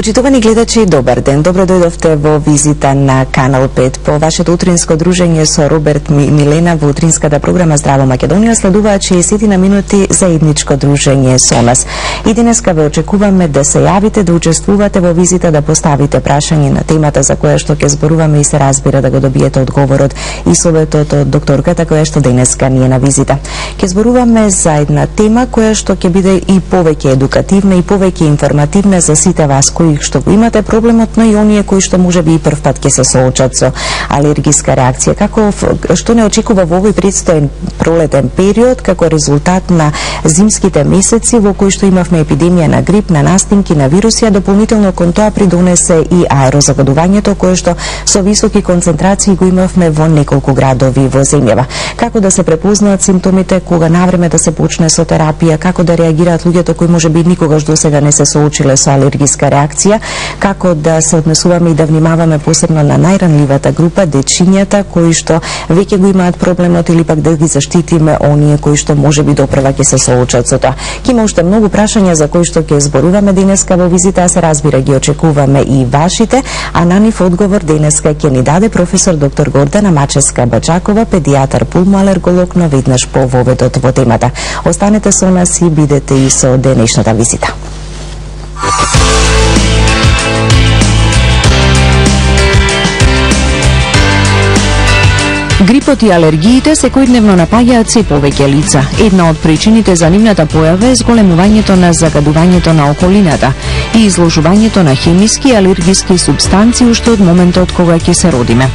Почитувани гледачи, добар ден. Добро дојдовте во визита на Канал 5. По вашето утринско дружење со Роберт Милена во утринската програма Здраво Македонија следуваат 60 на минути заедничко дружење со нас. И денеска ве очекуваме да се јавите, да учествувате во визита, да поставите прашање на темата за која што ќе зборуваме и се разбира да го добиете одговорот и советот од докторката која што денеска ни е на визита. Ќе зборуваме за една тема која што ќе биде и повеќе едукативна и повеќе информативна за сите вас кои што го имате проблемот, но и оние кои што можеби и прв пат ќе се соочат со алергиска реакција. Што не очекува во овој предстоен пролетен период како резултат на зимските месеци во кои што имавме епидемија на грип, на настимки, на вируси, а дополнително кон тоа придонесе и аерозагадувањето кое што со високи концентрации го имавме во неколку градови во земјава. Како да се препознаат симптомите, кога навреме да се почне со терапија, како да реагираат луѓето кои можеби никогаш досега не се соочиле со алергиска реакција, како да се однесуваме и да внимаваме посебно на најранливата група, дечињата кои што веќе го имаат проблемот или пак да ги заштитиме оние кои што можеби допрва ќе се соочат со тоа. Ќе има уште многу прашања за кои што ќе зборуваме денеска во визита, а се разбира ги очекуваме и вашите, а на нив одговор денеска ќе ни даде професор доктор Гордана Мачевска-Баџакова, педијатар пулмоалерголог, но веднаш по воведот во темата. Останете со нас и бидете и со денешната визита. Грипот и алергиите секојдневно напаѓаат се повеќе лица. Една од причините за нивната појава е зголемувањето на загадувањето на околината и изложувањето на хемиски и алергиски супстанции уште од моментот кога ќе се родиме.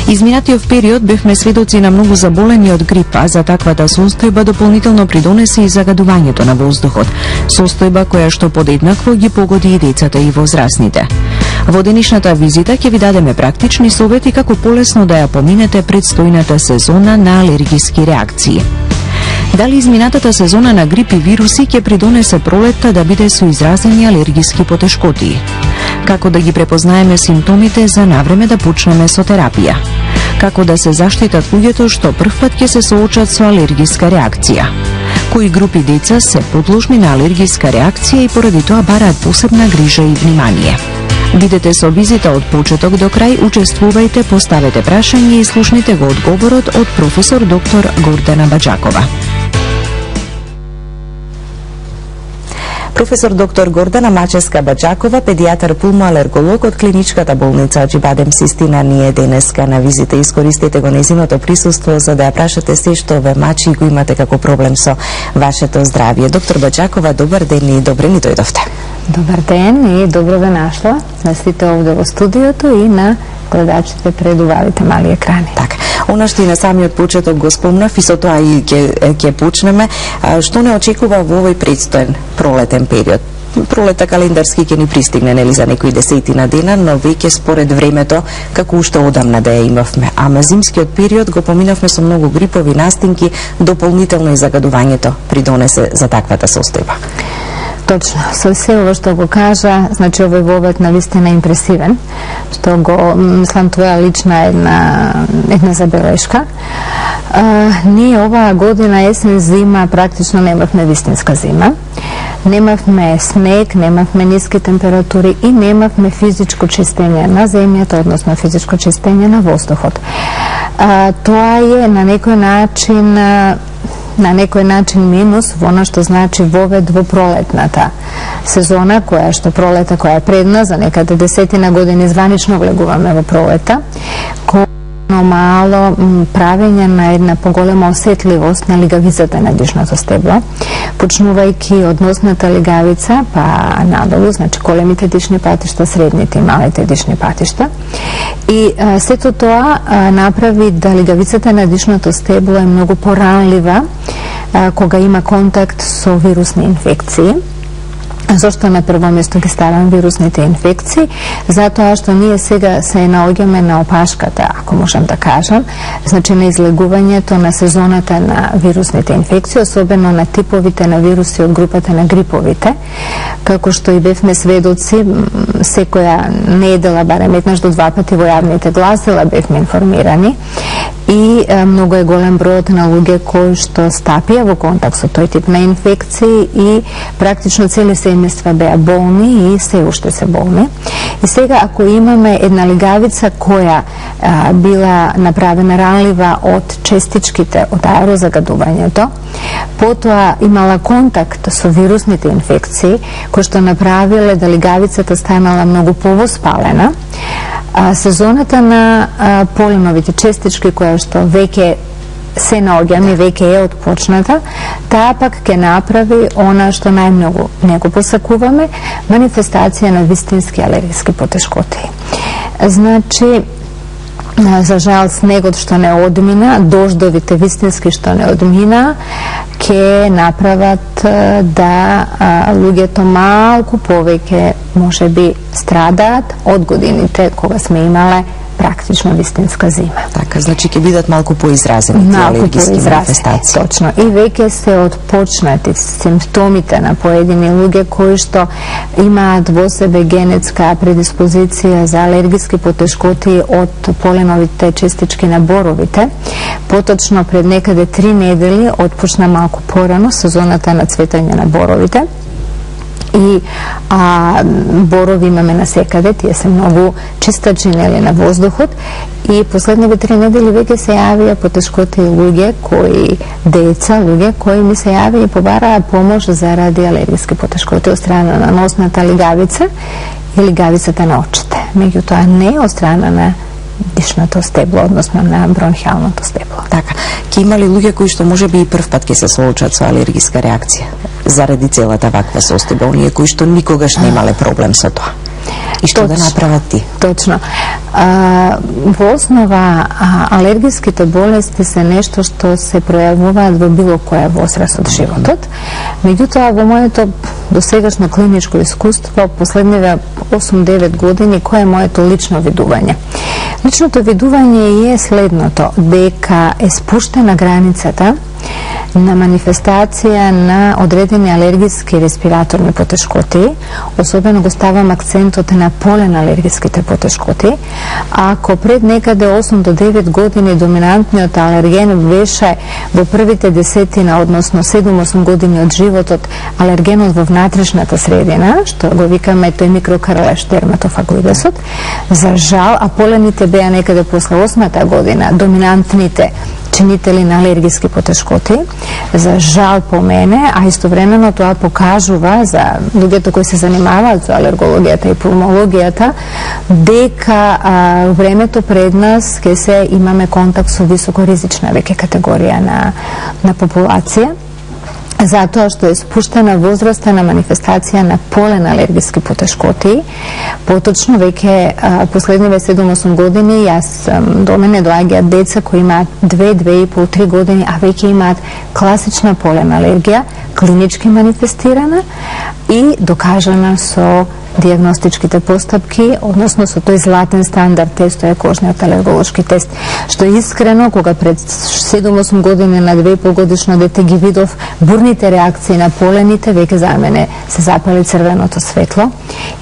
Изминатиот период бевме сведоци на многу заболени од грип, а за таквата состојба дополнително придонесе и загадувањето на воздухот, состојба која што подеднакво ги погоди и децата и возрастните. Во денешната визита ќе ви дадеме практични совети како полесно да ја поминете предстојната сезона на алергиски реакции. Дали изминатата сезона на грип и вируси ќе придонесе пролетта да биде со изразени алергиски потешкотии? Како да ги препознаеме симптомите за навреме да почнеме со терапија? Како да се заштитат луѓето што првпат ќе се соочат со алергиска реакција? Кои групи деца се подложни на алергиска реакција и поради тоа бараат посебна грижа и внимание? Бидете со визита од почеток до крај, учествувајте, поставете прашање и слушнете го одговорот од професор доктор Гордана Баџакова. Професор доктор Гордана Мачевска-Баџакова, педијатар пулмоалерголог од клиничката болница Аџибадем Систина ни е денеска на визита. Искористете го нејзиното присуство за да ја прашате се што ве мачи и го имате како проблем со вашето здравје. Доктор Баџакова, добар ден и добре ни дојдовте. Добар ден и добро ве нашла на сите овде во студиото и на гледачите пред увавите мали екрани. Така. Она што и на самиот почеток го спомнав и со тоа и ќе почнеме, што не очекува во овој предстоен пролетен период. Пролета календарски ќе ни пристигне нели за некои десетина дена, но веќе според времето како уште одамна да ја имавме. Ама зимскиот период го поминавме со многу грипови настимки, дополнително и загадувањето придонесе за таквата состојба. Точно, со се ова што го кажа, значи овој вовед навистина импресивен, што го, мислам, тоа е лична една забелешка. Ние оваа година есен зима практично немавме вистинска зима. Немавме снег, немавме ниски температури и немавме физичко чистење на земјата, односно физичко чистење на воздухот. Тоа е на некој начин минус во она што значи вовед во пролетната сезона, која што пролета која е пред нас, за некаде десетина години званично влегуваме во пролета, мало правење на една поголема осетливост на лигавицата на дишното стебло, почнувајќи од носната лигавица па надолу, значи големите дишни патишта, средните и малите дишни патишта. И сето тоа направи да лигавицата на дишното стебло е многу поранлива кога има контакт со вирусни инфекции. Зошто на прво место ги ставам вирусните инфекции? Затоа што ние сега се наоѓаме на опашката, ако можам да кажам, значи на излегувањето на сезоната на вирусните инфекции, особено на типовите на вируси од групата на гриповите, како што и бевме сведоци, секоја недела, барем еднаш до два пати во јавните гласила бевме информирани и многу е голем бројот на луѓе кои што стапија во контакт со тој тип на инфекции и практично цели се семејства беа болни и се уште се болни. И сега, ако имаме една лигавица која била направена ранлива од честичките од аерозагадувањето, потоа имала контакт со вирусните инфекции, кои што направиле да лигавицата станала многу повоспалена, сезоната на поленовите честички, која што веќе се наоѓаме, веќе е отпочната, таа пак ќе направи она што најмногу не го посакуваме, манифестација на вистински алергиски потешкоти. Значи, за жал, снегот што не одмина, дождовите вистински што не одмина, ќе направат да луѓето малку повеќе можеби страдаат од годините кога сме имале практично вистинска зима. Така, значи ќе бидат малку поизразени тие алергиски манифестации. Точно. И веќе се отпочнати симптомите на поедини луѓе кои што имаат во себе генетска предиспозиција за алергиски потешкоти од поленовите честички на боровите. Поточно пред некаде 3 недели отпочна малку порано сезоната на цветање на боровите. И борови имаме насекаде, тие се многу чистачи на воздухот, и последните 3 недели веќе се јавија потешкоти луѓе луѓе кои ми се јавија и побараа помош заради алергиски потешкоти од страна на носната лигавица и лигавицата на очите. Меѓутоа не од страна на дишното стебло, односно на бронхиалното стебло. Така, ќе има ли луѓе кои што можеби и прв пат ќе се соочат со алергиска реакција заради целата ваква состојба, оние кои што никогаш немале проблем со тоа? И што да направат ти? Точно. Во основа, алергиските болести се нешто што се пројавуваат во било која возраст од животот. Меѓутоа, во моето досегашно клиничко искуство, последниве 8-9 години, кое е моето лично видување? Личното видување е следното, дека е спуштена границата на манифестација на одредени алергиски респираторни потешкоти, особено го ставам акцентот на полен алергиските потешкоти. Ако пред некаде 8 до 9 години доминантниот алерген беше во првите десетина, односно 7-8 години од животот, алергенот во внатрешната средина, што го викаме тој микрокарлеш дерматофагоидесот, за жал, а полените беа некаде после 8-та година доминантните чинители на алергиски потешкоти. За жал по мене, а истовремено тоа покажува за луѓето кои се занимаваат со алергологијата и пулмологијата, дека времето пред нас ќе се имаме контакт со високоризична веќе категорија на популација, затоа што е спуштена возраста на манифестација на полен алергиски потешкоти. Поточно веќе последниве 7-8 години до мене доаѓаат деца кои имаат 2-2,5-3 години, а веќе имаат класична полен алергија, клинички манифестирана и докажана со дијагностичките постапки, односно со тој златен стандард тест, тој е кожниот алерголошки тест, што искрено, кога пред 7-8 години на 2,5 годишно дете ги видов бурните реакции на полените, веќе за мене се запали црвеното светло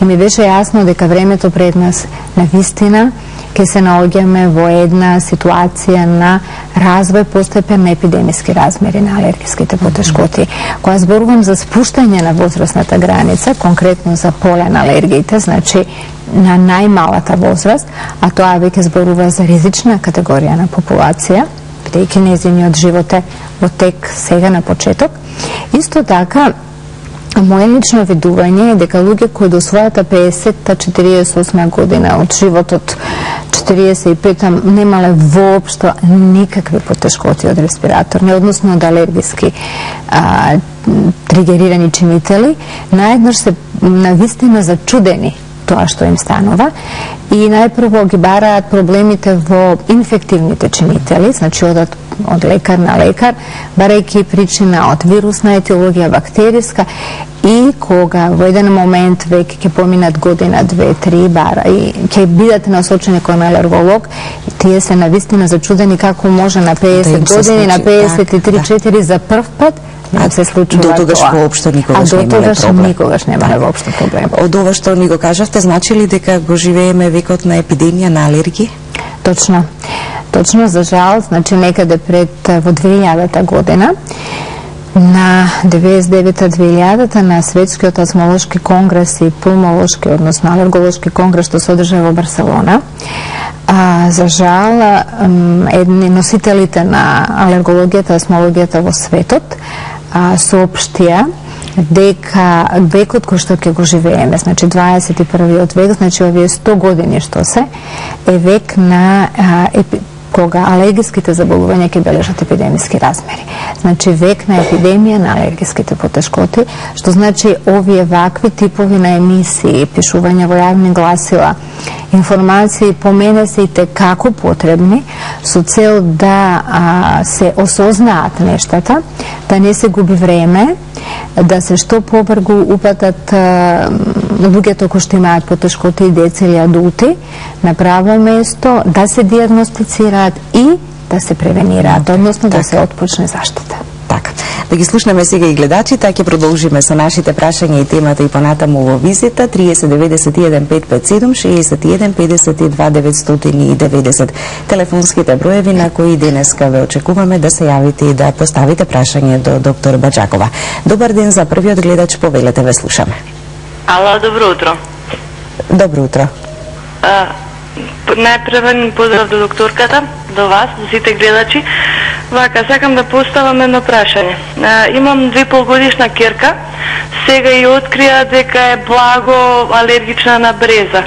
и ми беше јасно дека времето пред нас на вистина ќе се наоѓаме во една ситуација на развој постепен на епидемиски размери на алергиските потешкоти. Кога зборувам за спуштање на возрастната граница, конкретно за полен алергиите, значи на најмалата возраст, а тоа веќе зборува за ризична категорија на популација, бидејќи нејзиниот живот е во тек сега на почеток. Исто така, моје лично видување е дека луѓе кои до својата 50-48 година од животот, 45-та, немале воопшто никакви потешкоти од респираторни, односно од алергиски тригерирани чинители, наеднаш се навистина зачудени тоа што им станува и најпрво ги бараат проблемите во инфективните чинители, значи одат од лекар на лекар, барајќи причина од вирусна етиологија, бактериска, и кога во еден момент веќе ќе поминат година, 2-3 бара и ќе бидат насочени кон алерголог, и тие се навистина зачудени како може на 50 години, на 53-4 за прв пат да се случува тоа. До тогаш воопшто никогаш немале проблем. А до тогаш никогаш немале воопшто проблем. Од ова што ни го кажавте, значи ли дека го живееме векот на епидемија на алергии? Точно. Точно, за жал, значи некаде пред во 2000-та година На 99-2000 на Светскиот астмолошки конгрес и пулмолошки, односно алерголошки конгрес што се одржа во Барселона, за жал, едни носителите на алергологијата и астмологијата во светот соопштија дека векот кој што ќе го живееме, значи 21. век, значи овие 100 години што се, е век на кога алергиските заболувања ќе бележат епидемиски размери. Значи век на епидемија на алергиските потешкоти, што значи овие вакви типови на емисии, пишувања во јавни гласила, информации по мене се и како потребни со цел да се осознаат нештата, да не се губи време, да се што побргу упатат луѓето кои што имаат потешкоти и деца или адулти на право место, да се диагностицираат и да се превенираат, односно да се отпочне заштита. Така. Да ги слушнеме сега и гледачите, а ќе продолжиме со нашите прашања и темата и понатаму во визита 3091 557 61 52 990. Телефонските броеви на кои денеска ве очекуваме да се јавите и да поставите прашање до доктор Баџакова. Добар ден за првиот гледач, повелете, ве слушаме. Ало, добро утро. Добро утро. Најпрвен поздрав до докторката, до вас, до сите гледачи. Вака, сакам да поставам едно прашање. Имам 2,5-годишна керка, сега и открија дека е благо алергична на бреза.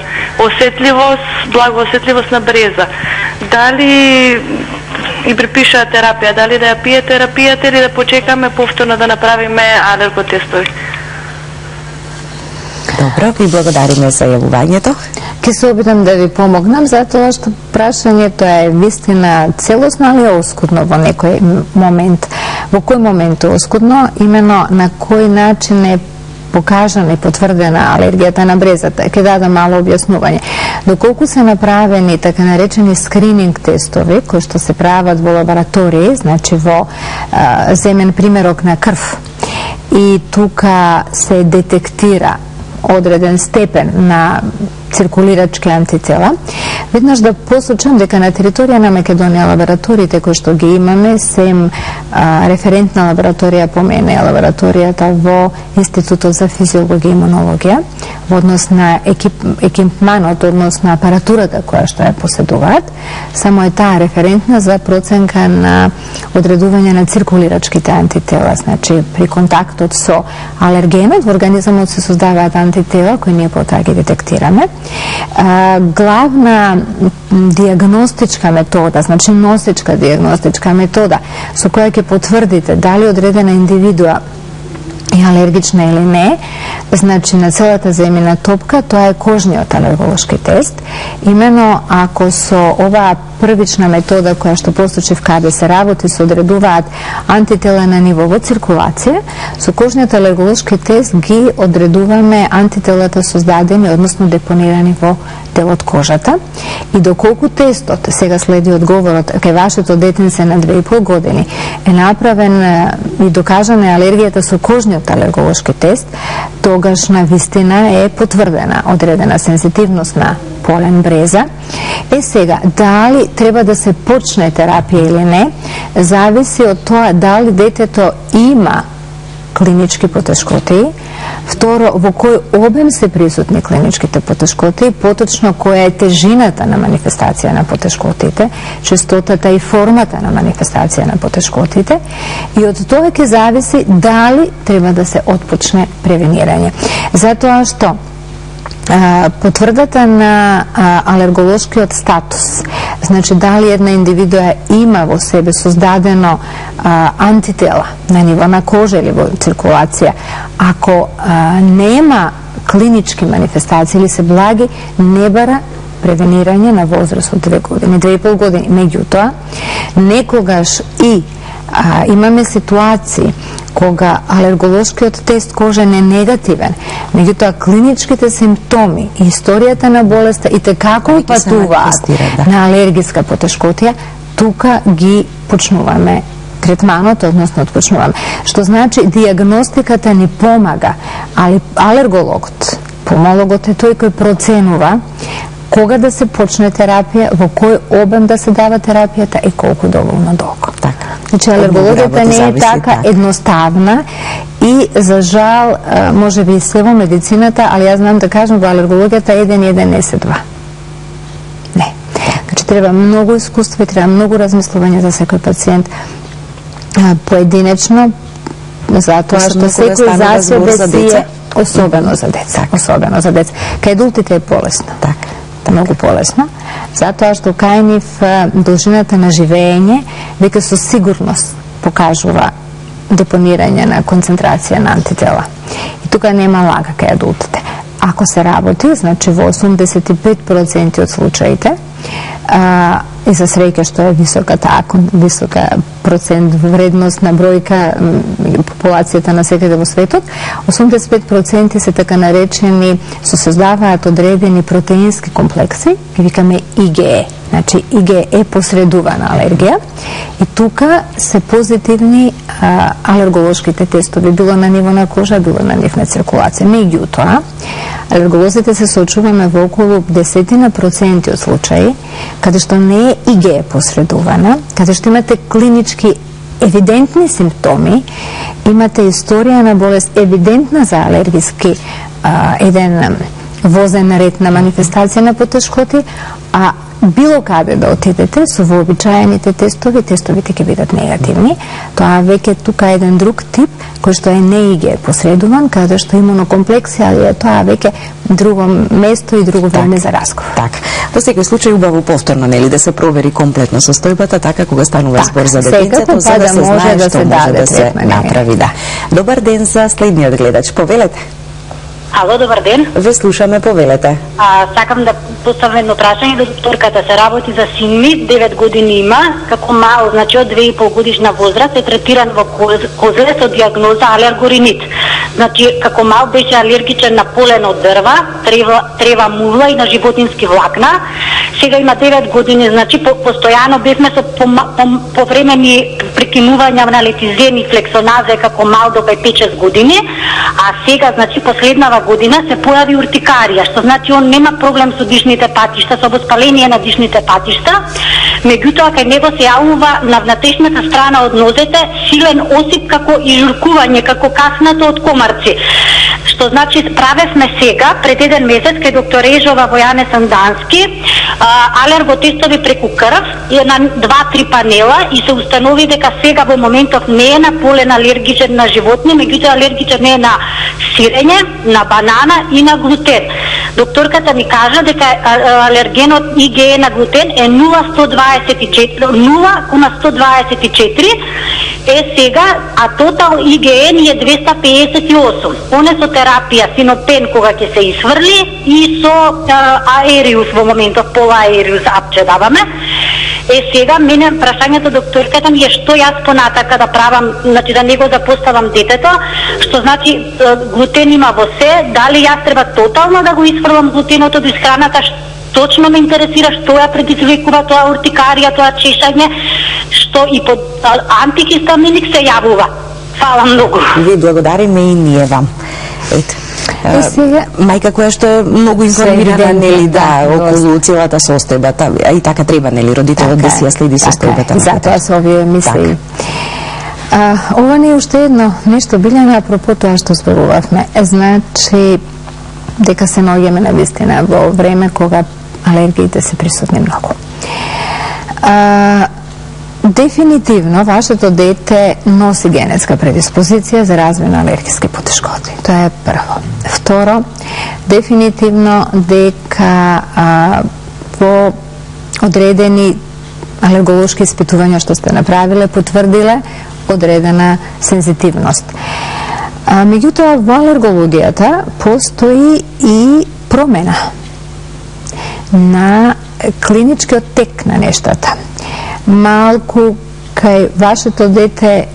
Благо осетливост на бреза. Дали и припишаа терапија, дали да ја пие терапијата или да почекаме повторно да направиме алерготестови? Добро, ви благодариме за јавувањето. Ке се обидам да ви помогнам, затоа што прашањето е вистина целосно, али е оскудно во некој момент. Во кој момент е оскудно? Имено на кој начин е покажана и потврдена алергијата на брезата. Ке дадам мало објаснување. Доколку се направени така наречени скрининг тестови, кои што се прават во лаборатории, значи во земен примерок на крв, и тука се детектира одреден степен на циркулирачки антитела, веднаш да посочам дека на територија на Македонија лабораториите кои што ги имаме се референтна лабораторија по мене е лабораторијата во Институтот за физиологија и имунологија, во однос на екипманот, однос на апаратурата која што ја поседуваат, само е таа референтна за проценка на одредување на циркулирачките антитела, значи при контактот со алергенот во организмот се создаваат антитела кои ние потоа ги детектираме. Главна диагностичка метода, значи носечка диагностичка метода со која ќе потврдите дали одредена индивидуа е алергична или не, значи на целата земјина топка, тоа е кожниот алерголошки тест. Имено ако со оваа првична метода која што посочив каде се работи, се одредуваат антитела на ниво во циркулација, со кожниот алерголошки тест ги одредуваме антителата создадени, односно депонирани во дел од кожата. И доколку тестот, сега следи одговорот, кај вашето детенце на 2,5 години, е направен и докажана е алергијата со кожниот алерголошки тест, тогаш на вистина е потврдена одредена сензитивност на полен бреза. Сега, дали треба да се почне терапија или не, зависи од тоа дали детето има клинички потешкоти, второ, во кој обем се присутни клиничките потешкоти, поточно која е тежината на манифестација на потешкотите, честотата и формата на манифестација на потешкотите, и од тоа ќе зависи дали треба да се отпочне превенирање. Затоа што потврдата на алерголошкиот статус, значи дали една индивидуа има во себе создадено антитела на ниво на кожа или во циркулација, ако нема клинички манифестации или се благи, не бара превенирање на возраст од 2 години, 2,5 години. Меѓутоа, некогаш и имаме ситуации кога алерголошкиот тест кожен е негативен, меѓутоа клиничките симптоми и историјата на болеста и како упатуваат на алергиска потешкотија, тука ги почнуваме третманот, односно отпочнуваме. Што значи диагностиката ни помага, али алергологот, пулмологот е тој кој проценува кога да се почне терапија, во кој обем да се дава терапијата и колку доволно долго. Значи, алергологијата не е така едноставна и, за жал, може би се во медицината, али јас знам да кажам, во алергологијата 1:1 не се 2. Не. Значи, треба многу искуство и треба многу размислување за секој пациент поединечно, затоа што секој за себе си е, особено за деца. Особено за деца. Кај адултите е полесно. Многу полесно, затоа што кај нив должината на живење веќе со сигурност покажува депонирање на концентрација на антитела. И тука нема лага кај адултите. Ако се работи, значи во 85% од случаите, и за среќа што е висока процент вредност на бројка популацијата на секаде во светот, 85% се така наречени, се создаваат одредени протеински комплекси, ги викаме IgE. Значи IgE посредувана алергија и тука се позитивни алерголошките тестови, било на ниво на кожа, било на ниво на циркулација. Меѓутоа, алерголозите се соочуваме во околу 10% од случаи каде што не е IgE посредувана, каде што имате клинички евидентни симптоми, имате историја на болест евидентна за алергиски еден возен ред на манифестација на потешкоти, а било каде да отидете со вообичаените тестови, тестовите ќе бидат негативни. Тоа веќе тука е еден друг тип кој што е не IgE посредуван, каде што имунокомплекси, али е тоа веќе друго место и друго време за разговор. Во секој случај убаво повторно, нели, да се провери комплетно состојбата, така кога станува збор за детенцето, за да се знае што може да се направи. Добар ден за следниот гледач, повелете. Ало, добар ден. Ве слушаме, повелете. Сакам да поставам едно прашање до докторката. Се работи за син ми, 9 години има, како мал, значи од 2,5 годишна возраст, е третиран во Козле со диагноза алергоринит. Значи, како мал беше алергичен на полен од дрва, трева, мувла и на животински влакна. Сега има 9 години, значи постојано бевме со повремени прекинувања на летизен и флексоназе како мал до 5-6 години, а сега, значи, последнава година се појави уртикарија, што значи он нема проблем со дишните патишта, со воспаление на дишните патишта, меѓутоа кај него се јавува на внатрешната страна од нозете силен осип како и журкување, како каснато од комарци. Што значи правевме сега, пред еден месец, кај доктор Ежова во Јане Сандански, алерготестови преку крв, на 2-3 панела и се установи дека сега во моментов не е на полен алергичен на животни, меѓутоа алергичен не е на сирење, на банана и на глутен. Докторката ми кажа дека алергенот IgE на глутен е 0,124 е сега, а тотал IgE ни е 258. Оне со терапија синопен кога ќе се изфрли и со аериус во моментов, полаериус апче даваме. Сега мене прашањето докторката ми е што јас понатака да правам, значи да не го запоставам детето, што значи глутен има во се, дали јас треба тотално да го изфрлам глутенот од исхраната, точно ме интересира што ја предизвикува тоа уртикарија, тоа чешање, што и под антихистаминик се јавува. Фала многу. Ви благодариме и ние вам. Ето. Мајка која што е многу информирана, нели, околу целата состојбата, а и така треба, нели, родителот да си ја следи состојбата. Затоа со овие мисли. Ова не е уште едно нешто, Билјана, апропо тоа што зборувавме. Значи, дека се наоѓаме на вистина во време кога алергиите се присутни многу. Дефинитивно, вашето дете носи генетска предиспозиција за развој на алергиски потешкоти. Тоа е прво. Второ, дефинитивно дека во одредени алерголошки испитувања што сте направиле, потврдиле одредена сензитивност. Меѓутоа, во алергологијата постои и промена на клиничкиот тек на нештата. Малку кај вашето дете,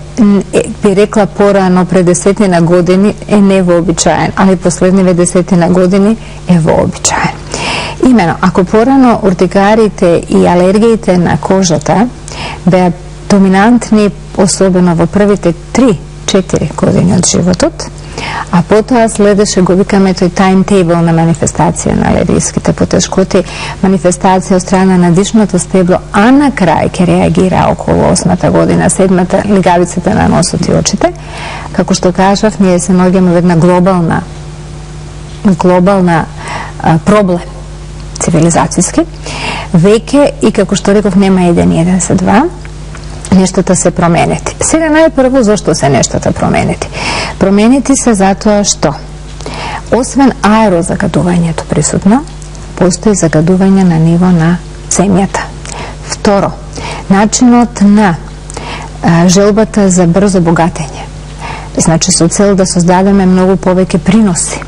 би рекла порано пред 10 години, е невообичаен, али последниве 10 години е вообичаен. Имено, ако порано уртикарите и алергиите на кожата беа доминантни, особено во првите 3-4 4 години од животот, а потоа следеше, го викаме тој таймтейбл на манифестација на алергиските потешкоти, манифестација од страна на дишното стебло, а на крај ќе реагира околу 8-та година, 7-та, лигавиците на носот и очите. Како што кажав, ние се наоѓаме во една глобална проблем цивилизацијски. Веќе, и како што реков, нема еден се два, нештата се променети. Сега најпрво, зашто се нештата променети? Променети се затоа што, освен аерозагадувањето присутно, постои загадување на ниво на земјата. Второ, начинот на желбата за брзо богатење, значи со цел да создадеме многу повеќе приноси.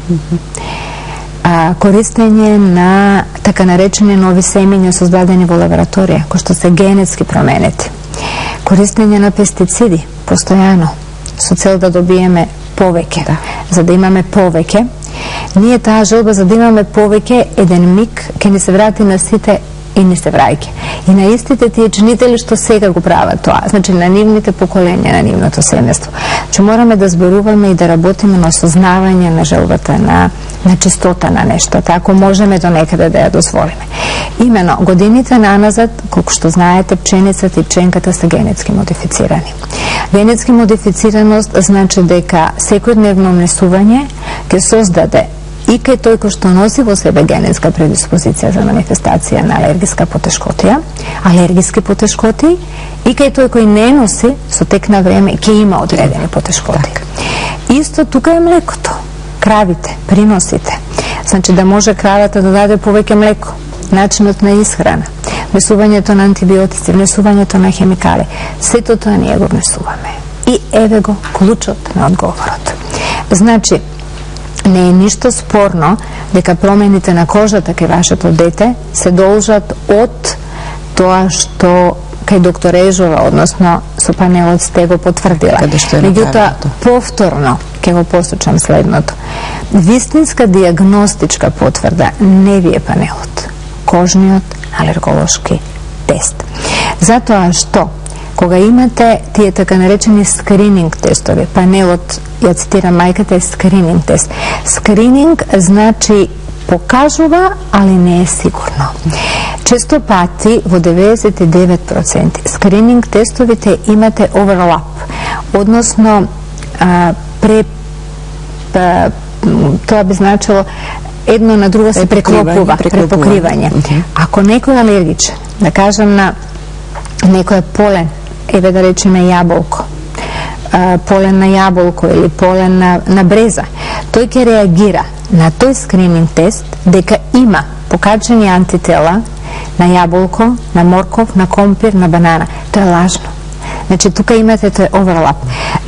Користење на така наречени нови семиња создадени во лабораторија, кои што се генетски променети. Користење на пестициди постојано со цел да добиеме повеќе. За да имаме повеќе, ние таа желба за да имаме повеќе, еден миг ќе ни се врати на сите и ни се враќа. И на истите тие чинители што сега го прават тоа, значи на нивните поколенја, на нивното семејство. Че мораме да зборуваме и да работиме на осознавање на желбата, на чистота на нештата, ако можеме до некаде да ја дозволиме. Имено, годините наназад, колку што знаете, пченицата и пченката се генетски модифицирани. Генетски модифицираност значи дека секојдневно внесување ќе создаде и кај тој кој што носи во себе генетска предиспозиција за манифестација на алергиска потешкотија, алергиски потешкоти, и кај тој кој не носи, со тек на време ќе има одредени потешкоти. Исто тука е млекото, кравите, приносите. Значи да може кравата да даде повеќе млеко, начинот на исхрана, внесувањето на антибиотици, внесувањето на хемикали, сето тоа ние го внесуваме. И еве го клучот на одговорот. Значи, не е ништо спорно дека промените на кожата кај вашето дете се должат од тоа што кај доктор Ежова, односно со панелот сте го потврдила. Меѓутоа, повторно ќе го посочам следното. Вистинска диагностичка потврда не ви е панелот, кожниот алерголошки тест. Затоа што кога имате тие така наречени скрининг тестови, панелот, ја цитирам мајката, е скрининг тест. Скрининг значи покажува, али не е сигурно. Често пати, во 99%, скрининг тестовите имате оверлап, односно тоа би значило едно на друго се преклопува, препокривање. Ако некој алергичен, да кажем на некој полен, еве да речеме јаболко, полен на јаболко или полен на бреза, тој ќе реагира на тој скрининг тест дека има покачени антитела на јаболко, на морков, на компир, на банана. Тоа е лажно. Значи, тука имате тој оверлап.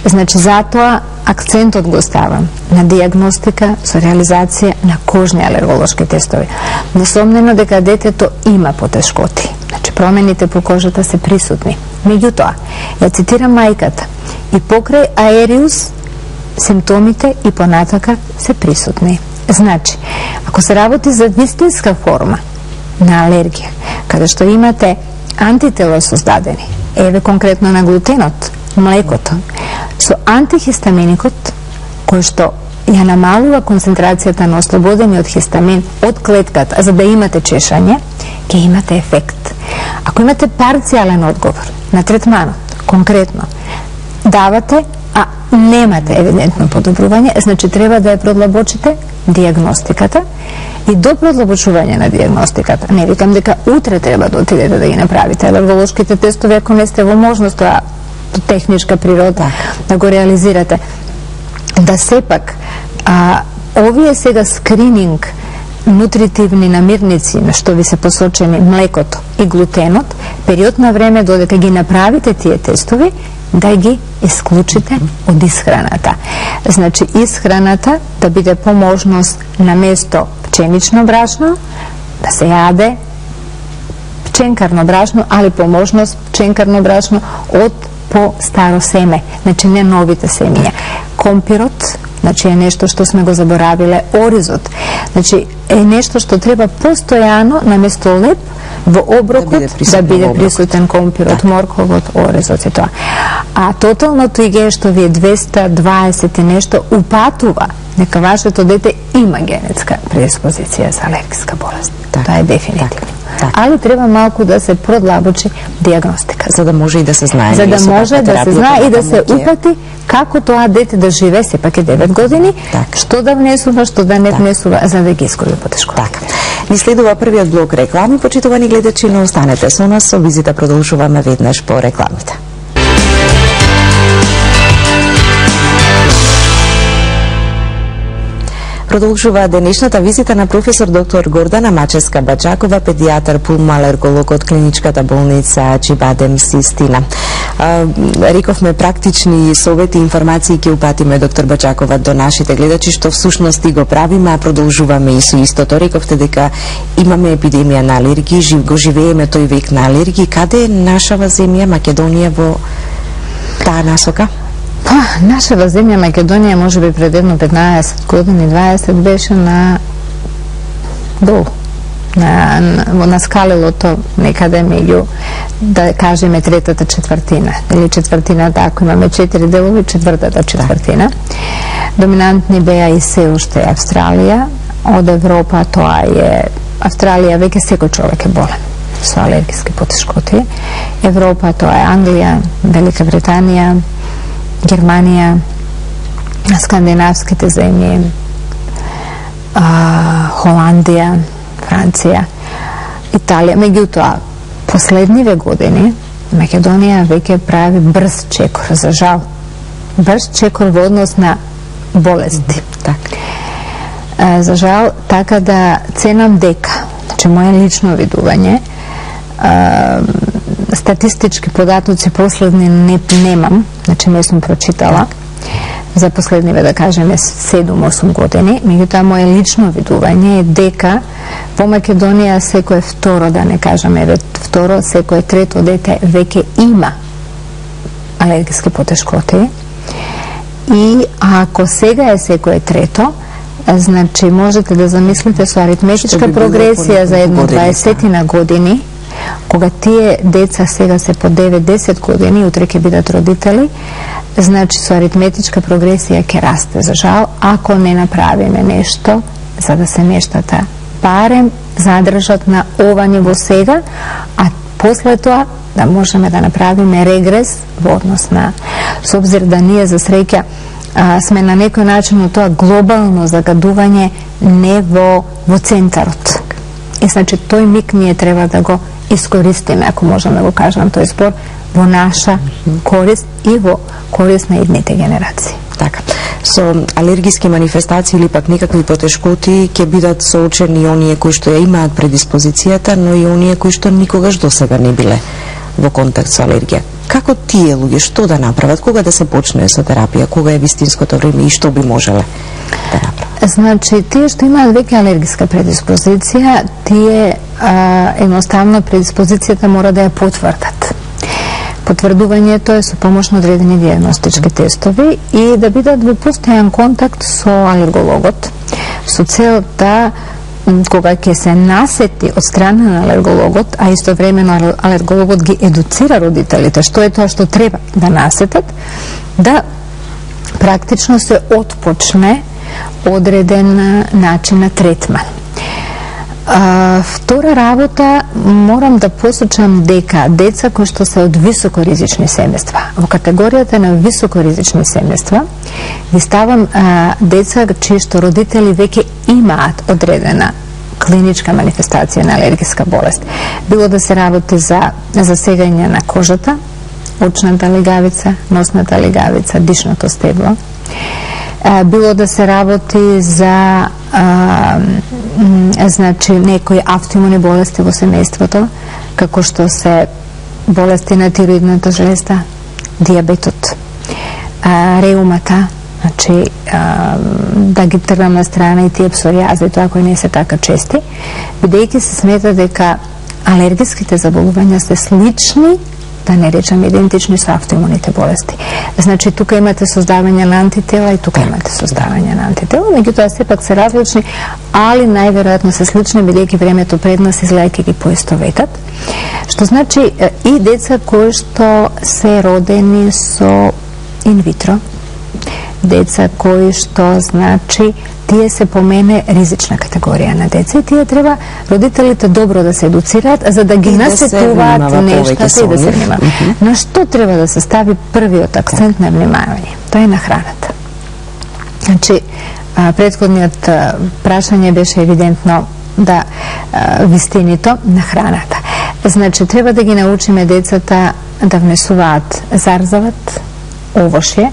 Значи, затоа акцентот го ставам на диагностика со реализација на кожни алерголошки тестови. Несомнено дека детето има потешкоти. Значи, промените по кожата се присутни. Меѓутоа, ја цитирам мајката, и покрај аериус, симптомите и понатака се присутни. Значи, ако се работи за вистинска форма на алергија, каде што имате антитела создадени, еве конкретно на глутенот, млекото, со антихистаминикот, кој што ја намалува концентрацијата на ослободениот хистамин од клетката, за да имате чешање, ќе имате ефект. Ако имате парцијален одговор на третманот, конкретно, давате, а немате евидентно подобрување, значи треба да ја продлабочите диагностиката, и до продлабочување на диагностиката, не викам дека утре треба да отидете да ги направите алерголошките тестови, ако не сте во можност тоа техничка природа да го реализирате, да сепак овие сега скрининг нутритивни намирници на што ви се посочени млекото и глутенот, период на време додека ги направите тие тестови, да ги исклучите од исхраната. Значи, исхраната да биде по можност на место пченично брашно, да се јаде пченкарно брашно, али по можност пченкарно брашно од по старо семе, значи не новите семиња. Компирот, Znači je nešto što sme го заборавиле, оризот. Значи е нешто што треба постојано наместо леп во оброкот да биде присутен компирот, морковот, оризот и тоа. А тоталното иге што ви е 220 и нешто упатува дека вашето дете има генетска предиспозиција за алергиска болест. Тоа е дефинитивно. Али треба малку да се продлабочи диагностика. За да може и да се знае. За да може да се знае и да се упати како тоа дете да живее, сепак е 9 години, што да внесува, што да не внесува, за да ги изгуби потешкоти. Ни следува првиот блок реклами, почитувани гледачи, но останете со нас, со визита продолжуваме веднаш по рекламите. Продолжува денешната визита на професор доктор Гордана Мачевска-Бачакова, педијатар пулмоалерголог од клиничката болница Чибадем Систина. Рековме практични совети и информации ќе упатиме доктор Бачакова до нашите гледачи, што всушност и го правиме, а продолжуваме и со истото. Рековте дека имаме епидемија на алергии, го живееме тој век на алергии. Каде е нашава земја Македонија во таа насока? Нашава земја Македонија може би пред едно 15 години, 20 беше на долу. На скалелото некаде меѓу, да кажеме, третата четвртина или четвртината, ако имаме 4 делови, четвртата четвртина. Доминантни беа и се уште Австралија. Од Европа тоа е Австралија, веќе секој човек е болен со алергиски потешкоти. Европа тоа е Англија, Велика Британија, Германија, скандинавските земји, Холандија, Франција, Италија. Меѓутоа, последниве години Македонија веќе прави брз чекор, за жал. Брз чекор во однос на болести. За жал, така да ценам дека, значи моје лично видување, статистички податоци последни немам, значи не сум прочитала за последниве, да кажеме, 7-8 години. Меѓутоа, моје лично видување е дека во Македонија секој второ, да не кажеме второ, секој трето дете веќе има алергиски потешкоти. И ако сега е секој трето, значи можете да замислите со аритметичка прогресија за едно 20 години, кога тие деца сега се по 9-10 години, утре ќе бидат родители, значи со аритметичка прогресија ќе расте, за жал, ако не направиме нешто за да се нештата барем задржат на ова ниво сега, а после тоа да можеме да направиме регрес во однос на, со обзир да ние за среќа сме на некој начин од тоа глобално загадување не во центарот. И значи тој миг ние треба да го искористиме, ако можеме да го кажам тој збор, во наша корист и во корист на идните генерации. Така. Со алергиски манифестации или пак некакви потешкоти ќе бидат соочени оние кои што ја имаат предиспозицијата, но и оние кои што никогаш досега не биле во контакт со алергија. Како тие луѓе што да направат, кога да се почне со терапија, кога е вистинското време и што би можеле да направат? Значи, тие што имаат веќе алергиска предиспозиција, тие едноставно предиспозицијата мора да ја потврдат. Потврдувањето е со помош на одредени диагностички тестови и да бидат во постојан контакт со алергологот, со цел да кога ќе се насети од страна на алергологот, а истовремено алергологот ги едуцира родителите што е тоа што треба да насетат, да практично се отпочне одреден начин на третман. Втора работа, морам да посочам дека деца кои што се од високоризични семејства, во категоријата на високоризични семејства, ви ставам деца чии што родители веќе имаат одредена клиничка манифестација на алергиска болест. Било да се работи за засегање на кожата, очната легавица, носната легавица, дишното стебло. Било да се работи за значи некои автоимуни болести во семејството, како што се болести на тироидната железа, диабетот, реумата, значи да ги тргнам на страна и тие псориази, тоа кои не се така чести, бидејќи се смета дека алергиските заболувања се слични да не речам идентични со автоимуните болести. Значи тука имате создавање на антитела и тука имате создавање на антитела, меѓутоа сепак се различни, али најверојатно се слични, бидејќи времето пред нас изгледа ќе ги поистоветат. Што значи и деца кои што се родени со инвитро, деца кои што значи тие се по мене ризична категорија на деца и тие треба родителите добро да се едуцираат за да ги насетуваат нештата и да се внимава. На што треба да се стави првиот акцент на внимавање? Тоа е на храната. Значи, претходниот прашање беше евидентно да вистинито на храната. Значи, треба да ги научиме децата да внесуваат зарзават, овошје,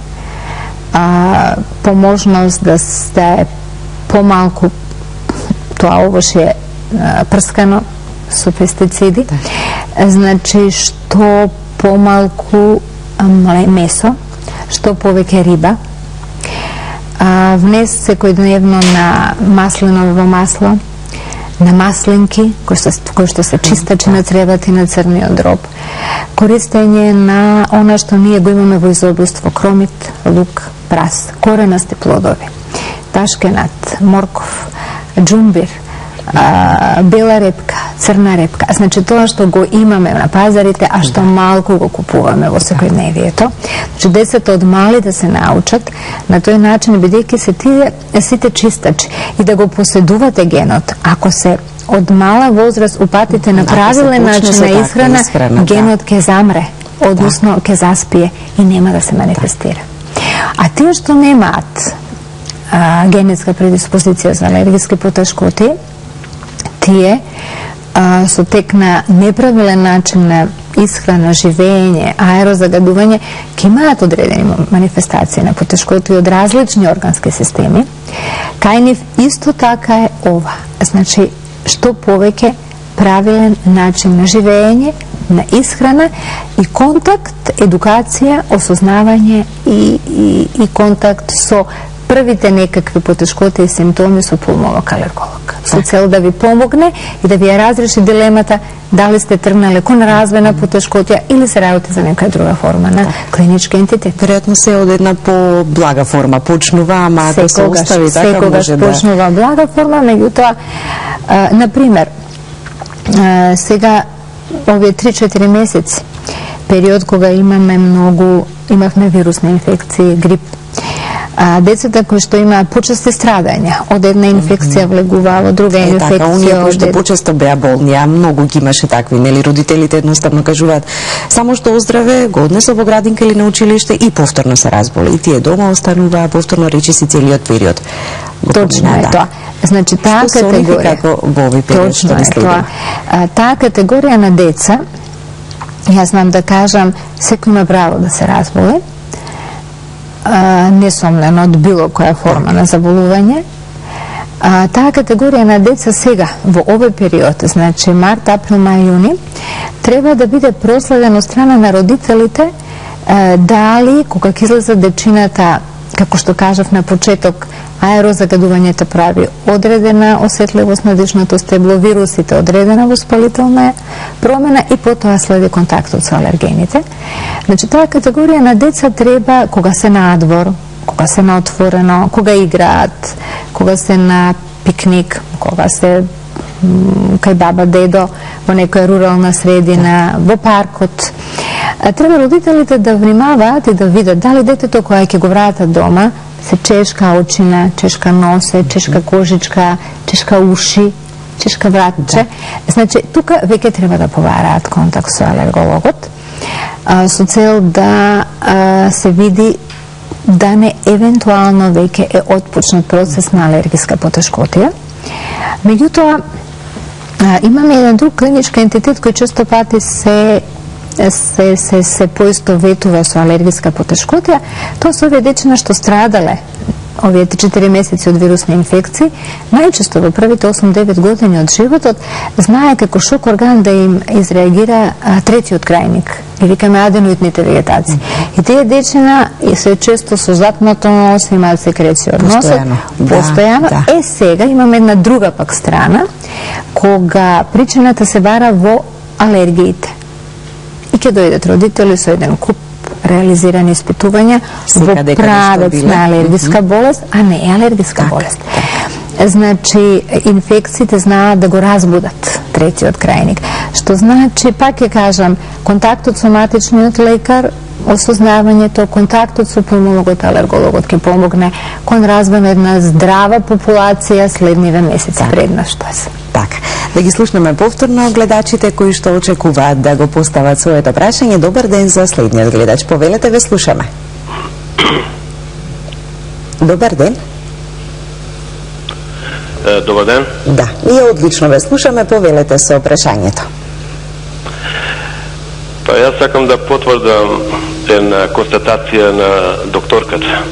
по можност да е помалку тоа овошје прскано со пестициди, значи што помалку месо, што повеќе риба, внес секојдневно на маслиново масло, на маслинки, кои што се чистачи на цревата и на црниот дроб, користење на она што ние го имаме во изобилство: кромит, лук, прас, коренасти плодови, ташкенат, морков, джумбир, бела репка, црна репка. Значи тоа што го имаме на пазарите, а што малку го купуваме во секојдневието. Значи децата од мали да се научат на тој начин, бидејќи се тие сите чистачи и да го поседувате генот. Ако се од мала возраст упатите на правилен начин на исхрана, генот ќе замре, односно ќе заспие и нема да се манифестира. А тие што немаат генетска предиспозиција за алергиски потешкоти, тие со тек на неправилен начин на исхрана, живење, аерозагадување, ќе имаат одредени манифестации на потешкоти од различни органски системи. Кај нив исто така е ова. Значи, што повеќе правилен начин на живење, на исхрана и контакт, едукација, осознавање и контакт со првите некакви потешкоти и симптоми со пулмолог алерголог. Со цел да ви помогне и да ви ја разреши дилемата дали сте тргнале кон развојна потешкотија или се работи за некоја друга форма на клинички ентитет. Веројатно се од една по-блага форма почнува, ама ако се остави така може да... почнува блага форма, меѓутоа, например, сега овие 3-4 месеци, период кога имавме вирусни инфекции, грип, децата кои што имаат почести страдања од една инфекција влегуваа во друга инфекција. Така, оние кои што почесто беа болни, а многу ги имаше такви, нели, родителите едноставно кажуваат само што оздраве, го однесо во градинка или на училиште и повторно се разболи. И тие дома остануваа повторно речиси целиот период. Точно е тоа. Значи, таа категорија, како во овој период што ви следи? Таа категорија на деца, јас знам да кажам, секој има право да се разболе, несомнено од било која форма на заболување. Таа категорија на деца сега, во овој период, значи март, април, мај, јуни, треба да биде проследен од страна на родителите дали, кога ќе излезат дечината, како што кажав на почеток, аерозагадувањето прави одредена осетливост на дишното стебло, вирусите одредена воспалителна промена и потоа следи контактот со алергените. Значи, таа категорија на деца треба, кога се надвор, кога се на отворено, кога играат, кога се на пикник, кога се кај баба, дедо, во некоја рурална средина, во паркот, треба родителите да внимаваат и да видат дали детето кое ќе го вратат дома се чешка очина, чешка носе, чешка кожичка, чешка уши, чешка вратче. Значи, тука веќе треба да побараат контакт со алергологот, со цел да се види да не евентуално веќе е отпочнат процес на алергиска потешкотија. Меѓутоа, имаме еден друг клинички ентитет кој често пати се поистоветува со алергиска потешкотија. Тоа се овие дечиња што страдале овие 4 месеци од вирусни инфекции, најчесто во првите 8-9 години од животот, знае како шок орган да им изреагира третиот крајник, ги викаме аденоидните вегетации. И тие дечиња се често со затмото нос, имаат секреција од носот, постојано. Да. Сега имаме една друга пак страна, кога причината се бара во алергиите. И ќе дојдат родители со еден куп реализирани испитувања во правец на алергиска болест, а не е алергиска болест. Значи, инфекциите знаат да го разбудат третиот крајник. Што значи, пак ќе кажам, контактот со матичниот лекар, осознавањето, контактот со пулмологот, алергологот ќе помогне кон развој на една здрава популација следниве месеци пред нас што се. Така, да ги слушнеме повторно гледачите кои што очекуваат да го постават своето прашање. Добар ден за следниот гледач. Повелете, ве слушаме. Добар ден. Добар ден. Да, ние одлично ве слушаме, повелете со прашањето. Па јас сакам да потврдам една констатација на докторката.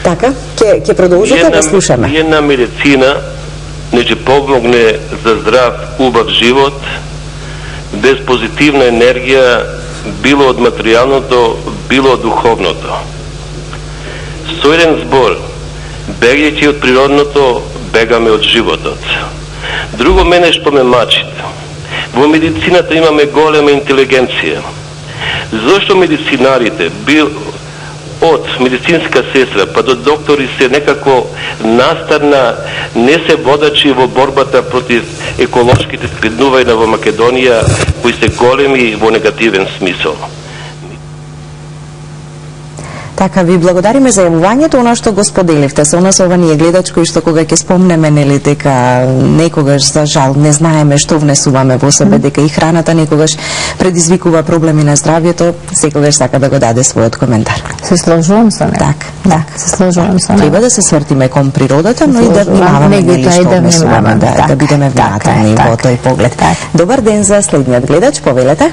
Така, ќе продолжите да слушаме. Една медицина не ќе помогне за здрав, убав живот без позитивна енергија, било од материјалното, било од духовното. Со еден збор, бегајќи од природното, бегаме од животот. Друго мене што ме мачите. Во медицината имаме голема интелигенција. Зошто медицинарите, од медицинска сестра па до доктори се некако настарна, не се водачи во борбата против еколошките згриднувања во Македонија, кои се големи во негативен смисол. Така, ви благодариме за јавувањето, оно што го споделивте со нас, ова ние гледач кој што кога ќе спомнеме, нели, дека некогаш за жал не знаеме што внесуваме во себе, дека и храната некогаш предизвикува проблеми на здравјето, секогаш сака да го даде својот коментар. Се сложувам со него. Так, се сложувам со него. Треба да се свртиме кон природата, но и да внимаваме, нели, што внесуваме, да бидеме внимателни во тој поглед. Добар ден за следниот гледач, повелете.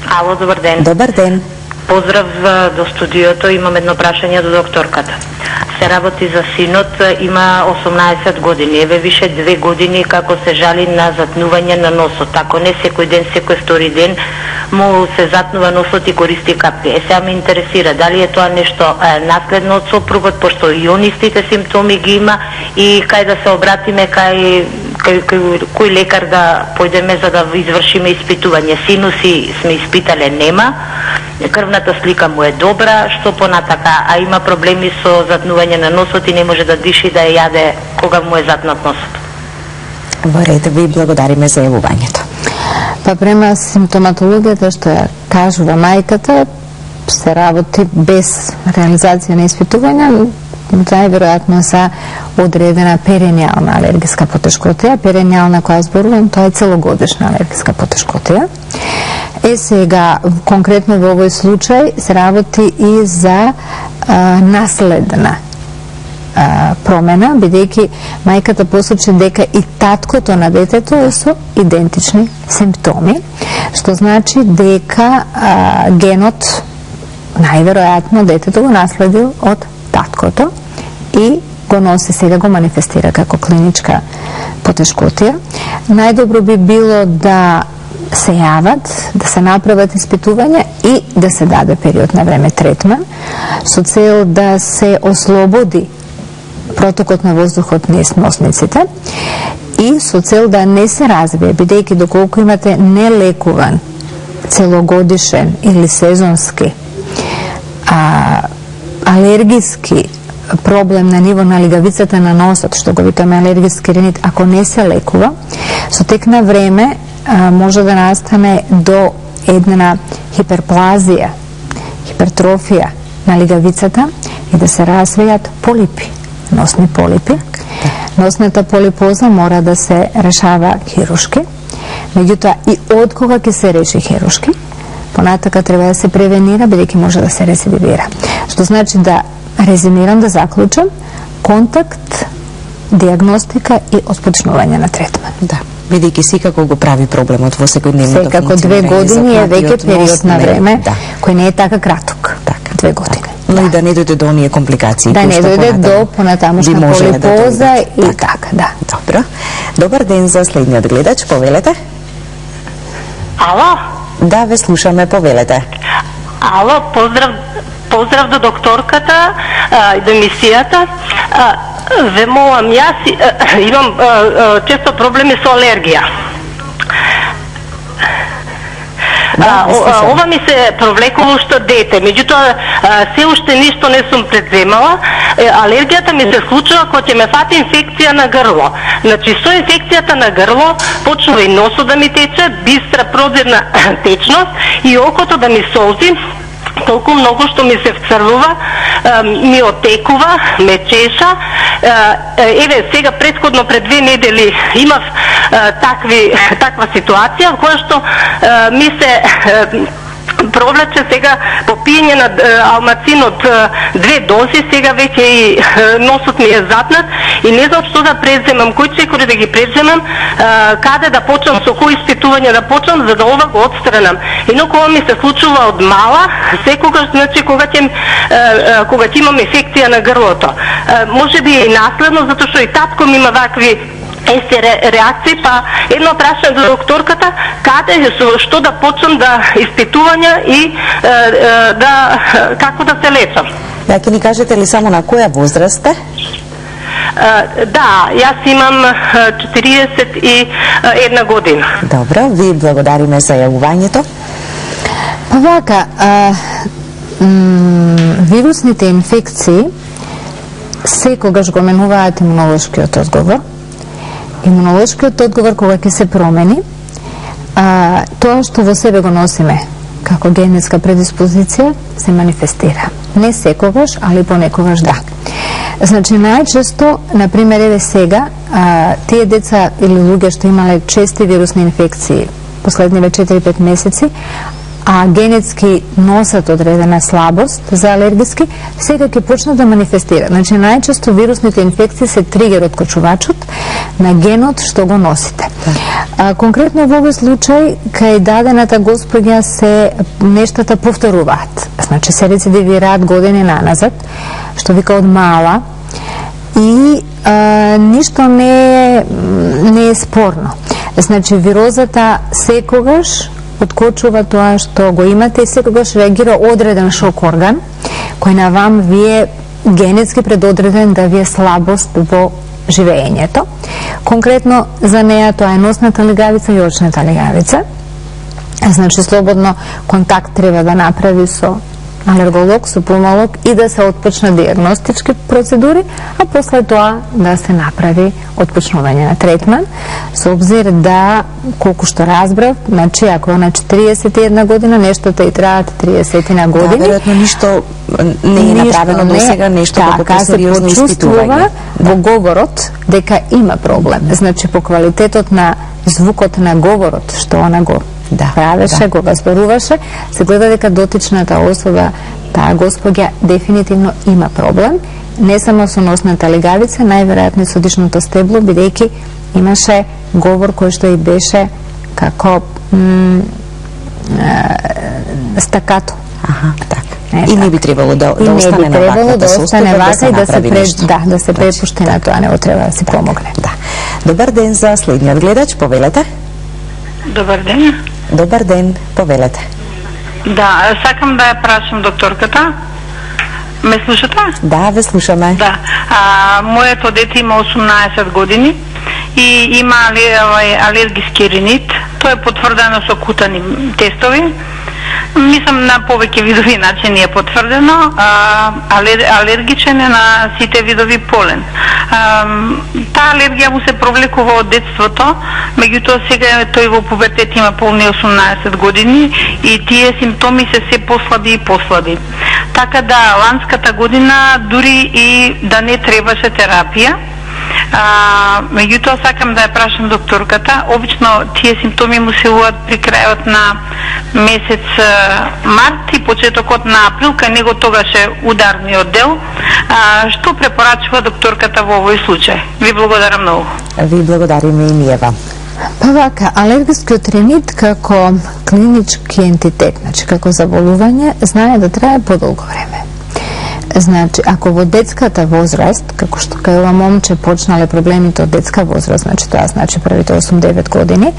Ало, добар ден. Добар ден. Поздрав до студиото, имам едно прашање до докторката. Се работи за синот, има 18 години, еве више 2 години како се жали на затнување на носот. Ако не секој ден, секој втори ден му се затнува носот и користи капки. Сега ме интересира дали е тоа нешто наследно од сопругот, пошто и он истите симптоми ги има, и кај да се обратиме, кој лекар да појдеме за да извршиме испитување. Синуси сме испитале, нема. Крвната слика му е добра, што понатака, а има проблеми со затнување на носот и не може да диши, да јаде кога му е затнат носот. Во ред, ви благодариме за јавувањето. Па према симптоматологијата што ја кажува мајката, се работи без реализација на испитувања, најверојатно за одредена перенијална алергиска потешкотија. Перенијална која зборувам, тоа е целогодишна алергиска потешкотија. Сега, конкретно во овој случај, се работи и за наследна промена, бидејќи мајката посочи дека и таткото на детето е со идентични симптоми, што значи дека генот, најверојатно, детето го наследил од таткото и го носи, сега го манифестира како клиничка потешкотија. Најдобро би било да се јават, да се направат испитувања и да се даде период на време третман, со цел да се ослободи протокот на воздухот низ носниците и со цел да не се развие, бидејќи доколку имате нелекуван целогодишен или сезонски алергиски проблем на ниво на лигавицата на носот, што го викаме алергиски ринит, ако не се лекува, со тек на време може да настане до една хиперплазија, хипертрофија на лигавицата и да се развијат полипи, носни полипи. Носната полипоза мора да се решава хирушки, меѓутоа и од кога ќе се реши хирушки, понатака треба да се превенира, бидејќи може да се рецидивира. Што значи, да резимирам, да заклучам, контакт, диагностика и отпочнување на третман. Да, бидејќи секако го прави проблемот во секојдневното функционирање. Секако 2 години е веќе период на време кој не е така краток. 2 години. Но и да не дојде до оние компликации. Да не дојде до понатамошна полипоза и така, да. Добро. Добар ден за следниот гледач, повелете. Ало? Да, ве слушаме, повелете. Ало, поздрав до докторката и до емисијата. Ве молам, јас имам често проблеми со алергија. Ова ми се провлекува уште дете, меѓутоа се уште ништо не сум предземала. Алергијата ми се случува кога ќе ме фати инфекција на грло. Значи со инфекцијата на грло почнува и носот да ми тече, бистра прозирна течност и окото да ми солзи толку многу што ми се вцрвува, ми отекува, ме чеша. Еве сега претходно пред 2 недели имав таква ситуација која што ми се провлече сега по пиење на алмацин од 2 дози, сега веќе и носот ми е запнат и не знам што да преземам, кој чекори да ги преземам, каде да почнам, со кои испитувања да почнам, за да ова го отстранам. Инаку ова ми се случува од мала, секогаш, значи кога ќе имам инфекција на грлото. Може би и наследно, затоа што и татко ми има вакви реакции, па едно прашање до докторката, каде, што да почнам да испитувања и како да се лечам. Да, ќе ни кажете ли само на која возраст сте? Да, јас имам 41 година. Добро, ви благодариме за јавувањето. Па вака, вирусните инфекции секогаш го менуваат имунолошкиот одговор. Имунолошкиот одговор кога ќе се промени, тоа што во себе го носиме како генетска предиспозиција се манифестира. Не секогаш, али понекогаш да. Значи најчесто, например, еве сега, тие деца или луѓе што имале чести вирусни инфекции последниве 4-5 месеци, а генетски носат одредена слабост за алергиски, сега ќе почнат да манифестира. Значи најчесто вирусните инфекции се тригер од кочувачот на генот што го носите. Конкретно во овој случај, кај дадената госпоѓа се нештата повторуваат. Значи се рецидивираат години наназад, што вика од мала, и ништо не е спорно. Значи вирозата секогаш откочува тоа што го имате и секогаш реагира одреден шок орган, кој на вам ви е генетски предодреден да ви е слабост во живеењето. Конкретно за неја тоа е носната легавица и очната легавица. Значи слободно контакт треба да направи со алерголог, со пулмолог и да се отпочнат диагностички процедури, а после тоа да се направи отпочнување на третман, со обзир да, колку што разбрав, значи ако на 41 година, нештото и траат 30 на години. Да, веројатно ништо не е направено до сега, нешто како посериозно испитување. Во говорот дека има проблем. Значи по квалитетот на звукот на говорот, што она го правеше, го зборуваше, се гледа дека дотичната особа, таа госпоѓа, дефинитивно има проблем, не само со носната легавица, најверојатно со дишното стебло, бидејќи имаше говор кој што и беше како стакато. Така. И не би требало да остане на ваквата состојба, да се препушти на тоа, не треба да се помогне. Добар ден за следниот гледач, повелете. Добар ден. Добар ден, повелете. Да, сакам да ја прашам докторката. Ме слушате? Да, ве слушаме. Да. Моето дете има 18 години и има алергиски ринит. Тоа е потврдено со кутани тестови. Мислам на повеќе видови начини е потврдено. Алергичен е на сите видови полен. Таа алергија му се провлекува од детството, меѓутоа сега тој во пубертет има полни 18 години и тие симптоми се послаби и послаби. Така да ланската година дури и да не требаше терапија. Меѓутоа сакам да ја прашам докторката, обично тие симптоми му се јавуваат при крајот на месец март и почетокот на април, кај него тогаш е ударниот дел. Што препорачува докторката во овој случај? Ви благодарам многу. Ви благодариме и ние вам. Па вака, алергискиот ринит како клинички ентитет, значи како заболување, знае да трае подолго време. Значи, ако во детската возраст, како што кај ова момче почнале проблемите од детска возраст, значи тоа значи првите 8-9 години,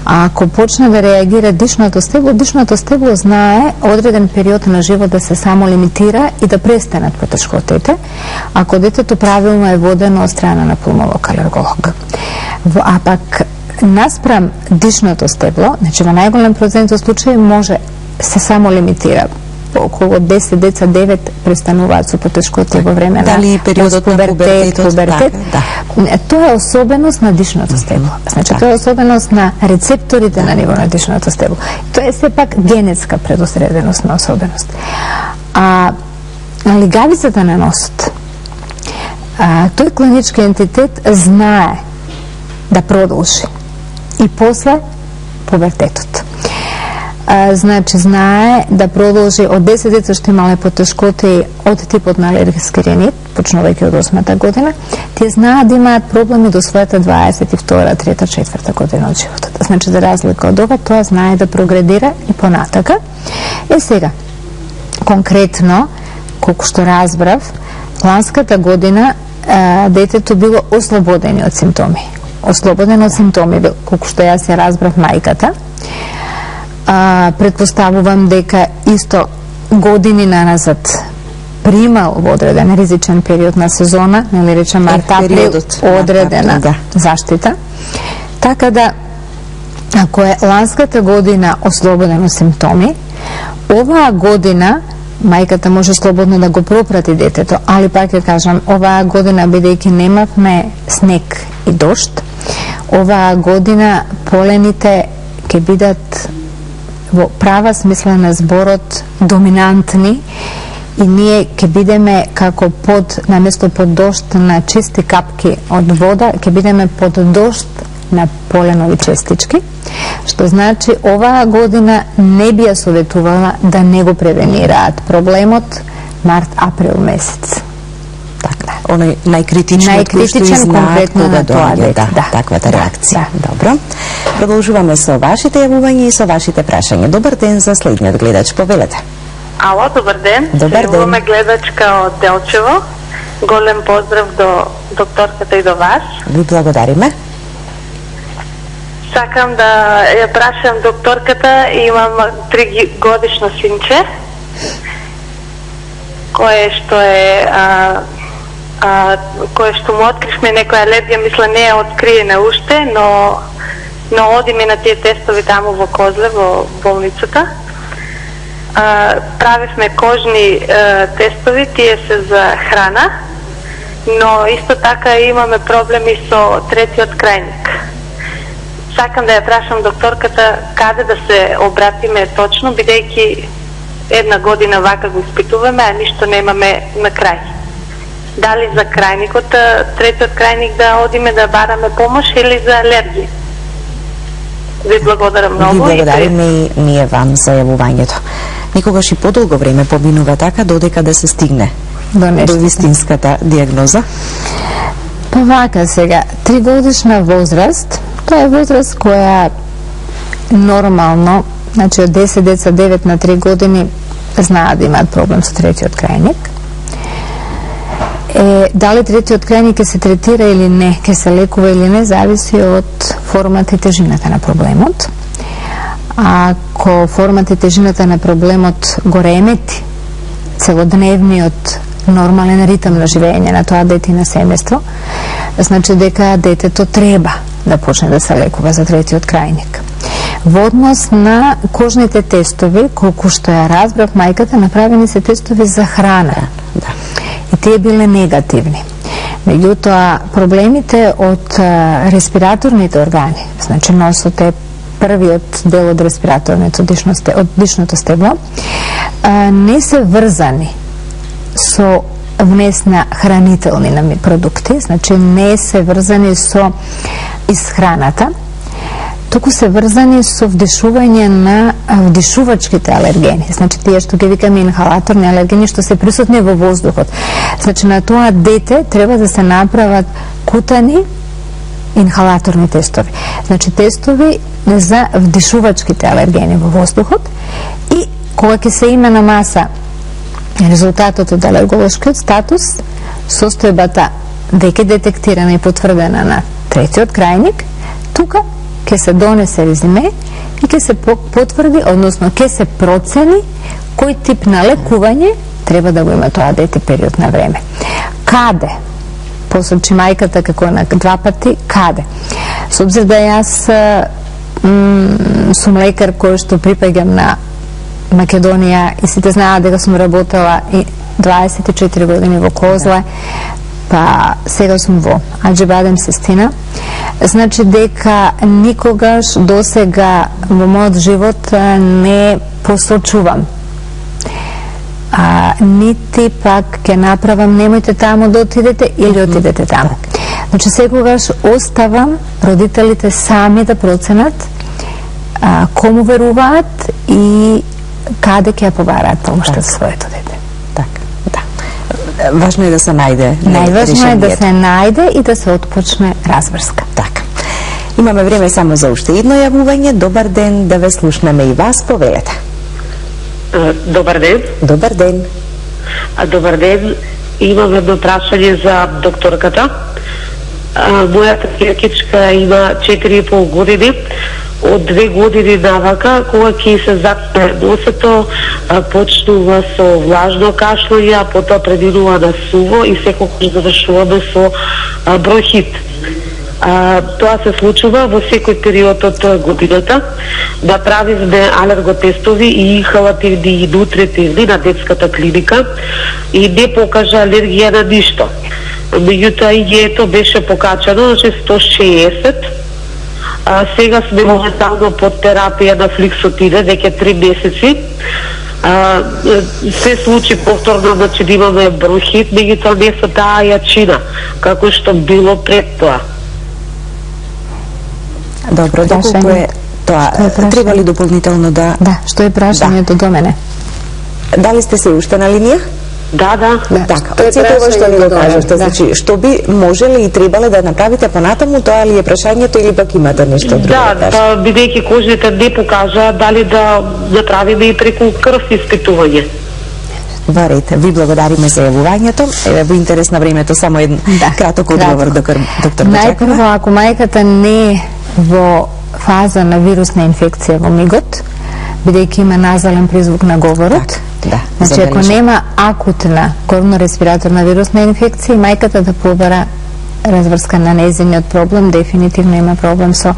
а ако почне да реагира дишното стебло знае одреден период на живот да се само лимитира и да престанат потешкотите, ако детето правилно е водено од страна на пулмолог алерголог. А пак наспрам дишното стебло, значи во најголем процент од случаи може се само лимитира. Околу 10 деца 9 престануваат со потешкоти во време на периодот на пубертет. Тоа е особеност на дишното стебло. Значи тоа е особеност на рецепторите на ниво на дишното стебло. Тоа е сепак генетска предосреденост на особеност. Лигавицата на носот, тој клинички ентитет знае да продолжи и после пубертетот. Значи, знае да продолжи од 10 деца што имале потешкоти од типот на алергиски ринит, почнувајќи од 8-та година, тие знаат да имаат проблеми до својата 22-та, 3-та, 4-та година од животот. Значи, за разлика од ова, тоа знае да прогредира и понатака. Сега, конкретно, колку што разбрав, ланската година детето било ослободено од симптоми. Ослободено од симптоми, колку што јас се разбрав мајката. Предпоставувам дека исто години наназад примал во одреден ризичен период на сезона, нели рече март-април, одредена заштита. Така да, ако е ланската година ослободено симптоми, оваа година мајката може слободно да го пропрати детето, али пак ќе кажам, оваа година, бидејќи немавме снег и дожд, оваа година полените ќе бидат во права смисла на зборот доминантни и ние ќе бидеме како наместо под дожд на чисти капки од вода, ќе бидеме под дожд на поленови честички, што значи оваа година не би ја советувала да не го превенираат проблемот март-април месец. Оној најкритичен кој што знаат кога доаѓа таквата реакција. Добро. Продолжуваме со вашите јавувања и со вашите прашања. Добар ден за следниот гледач, повелете. Ало, добар ден. Добар ден. Имаме гледачка од Делчево. Голем поздрав до докторката и до вас. Ви благодариме. Сакам да ја прашам докторката, имам 3 годишно синче, кое што му откривме некоја алергија, мисля не е откриена уште, но одиме на тие тестови таму во Козле, во болницата. Правивме кожни тестови, тие се за храна, но исто така имаме проблеми со третиот крајник. Сакам да ја прашам докторката каде да се обратиме точно, бидејќи 1 година вака го испитуваме, а ништо немаме на крај. Дали за крајникот, третиот крајник да одиме да бараме помош или за алергија? Ви благодарам многу. Ви благодариме и ние вам за јавувањето. Никогаш и подолго време поминува така додека да се стигне до вистинската дијагноза? Па вака сега, 3 годишна возраст, тоа е возраст која нормално, значи од 10 деца 9 на 3 години знаат да имаат проблем со третиот крајник. Дали третиот крајник ќе се третира или не, ќе се лекува или не, зависи од формата и тежината на проблемот. Ако формата и тежината на проблемот го ремети целодневниот нормален ритм на живење на тоа дете и на семејство, значи дека детето треба да почне да се лекува за третиот крајник. Во однос на кожните тестови, колку што ја разбрав мајката, направени се тестови за храна. И тие биле негативни. Меѓутоа, проблемите од респираторните органи, значи носот е првиот дел од респираторното од дишното стебло, не се врзани со внес на хранителни продукти, значи не се врзани со исхраната, туку се врзани со вдишување на вдишувачките алергени, значи тие што ги викаме инхалаторни алергени, што се присутни во воздухот. Значи на тоа дете треба да се направат кутани инхалаторни тестови. Значи тестови за вдишувачките алергени во воздухот и кога ќе се има на маса резултатот од алерголошкиот статус, состојбата веќе детектирана и потврдена на третиот крајник, тука ќе се донесе резиме и ќе се потврди, односно ќе се процени кој тип на лекување треба да го има тоа дете период на време. Каде? Посочи мајката како на 2 пати, каде? С обзир да јас сум лекар кој што припаѓам на Македонија и сите знаат дека сум работела и 24 години во Козле, па сега сум во Аџибадем Систина. Значи дека никогаш до сега во мојот живот не посочувам, нити пак ќе направам немојте таму да отидете или отидете таму. Значи секогаш оставам родителите сами да проценат кому веруваат и каде ќе ја побараат помош за своето дете. Важно е да се најде. Најважно е да се најде и да се отпочне разврска. Така. Имаме време само за уште едно јавување. Добар ден, да ве слушнеме и вас, повелете. Добар ден. Добар ден. Добар ден. Имам едно прашање за докторката. Мојата ќеркичка има 4,5 години. Од 2 години навака, кога ќе се запне носето, почнува со влажно кашлење, а потоа преминува на суво и секогаш завршуваме со бронхит. Тоа се случува во секој период од годината. Направивме алерготестови и инхалативни и нутритивни на детската клиника и не покажа алергија на ништо. Меѓутоа ИГ-то беше покачано, значи 160. Сега сме моментално под терапија на фликсотиде, веќе 3 месеци. Се случи повторно, значи да имаме бронхит, меѓутоа не со таа јачина, како што било пред тоа. Добро, доколку е тоа, треба ли дополнително да... Да, што е прашањето до мене? Дали сте се уште на линија? Да. Така, од сето ова што ни го кажете, значи, што би можеле и требале да направите понатаму, тоа ли е прашањето или пак имате нешто друго? Да, бидејќи кожните не покажа, дали да направиме и преку крв испитување. Во ред, ви благодариме за јавувањето. Еве во интерес на времето само еден краток одговор, доктор Бачакова. Најпрво, ако мајката не е во фаза на вирусна инфекција во мигот, бидејќи има назален призвук на говорот, значи ако нема акутна коронно-респираторна вирусна инфекција, мајката да побара разврска на нејзиниот проблем, дефинитивно има проблем со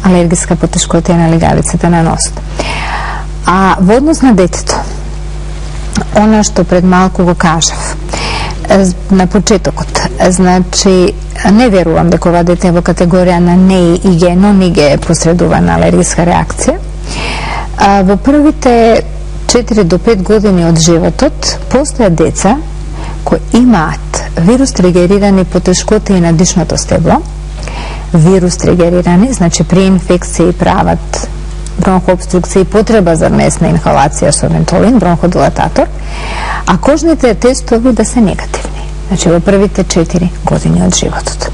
алергиска потешкотија на лигавицата на носот. А во однос на детето, она што пред малку го кажав, на почетокот, значи не верувам дека ова дете во категорија на НЕИ и ИГ, но НИГ е посредувана алергиска реакција. Во првите 4 до 5 години од животот постојат деца кои имаат вирус тригерирани потешкотии на дишното стебло, вирус тригерирани, значи при инфекции прават бронхообструкција и потреба за месна инхалација со вентолин, бронходилататор, а кожните тестови да се негативни, значи во првите 4 години од животот.